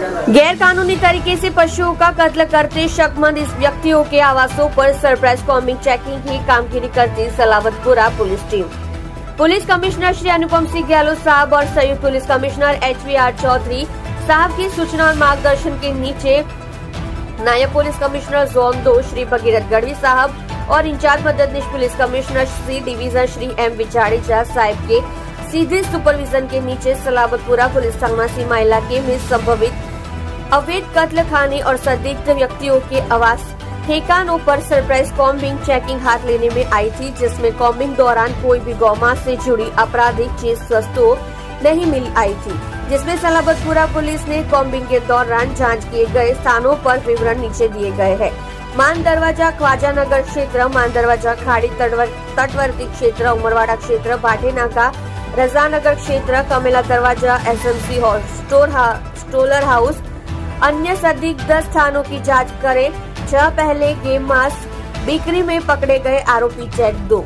गैर कानूनी तरीके से पशुओं का कत्ल करते शकमंद इस व्यक्तियों के आवासों पर सरप्राइज कॉम्बिंग चेकिंग की कामगिरी करती Salabatpura police team. Police commissioner Shri Anupam Singh Gahlot साहब और संयुक्त पुलिस कमिश्नर HVR चौधरी साहब की सूचना और मार्गदर्शन के नीचे नायब police commissioner zone 2 Shri Bhagirath Gadhvi साहब और इंचार्ज मददनीश police commissioner C division Shri M विचाड़ीजा साहब के सीधे सुपरविजन के नीचे सलावतपुरा पुलिस थाना सीमा इलाके में संभवित अवैध कत्ल खाने और संदिग्ध व्यक्तियों के आवास ठिकानों पर सरप्राइज कॉम्बिंग चेकिंग हाथ लेने में आई थी, जिसमें कॉम्बिंग दौरान कोई भी गौमांस से जुड़ी आपराधिक चीज वस्तु नहीं मिल आई थी, जिसमें सलावतपुरा पुलिस ने कॉम्बिंग के दौरान जांच किए गए स्थानों पर विवरण नीचे दिए गए हैं। मान दरवाजा ख्वाजा नगर क्षेत्र, मान दरवाजा खाड़ी तटवर्ती क्षेत्र, उमरवाड़ा क्षेत्र, भाटेनाका रजानगर क्षेत्र, कमेला दरवाजा SMC स्टोलर हाउस अन्य संदिग्ध स्थानों की जांच करें। 6 पहले गेम मांस बिक्री में पकड़े गए आरोपी चेक 2।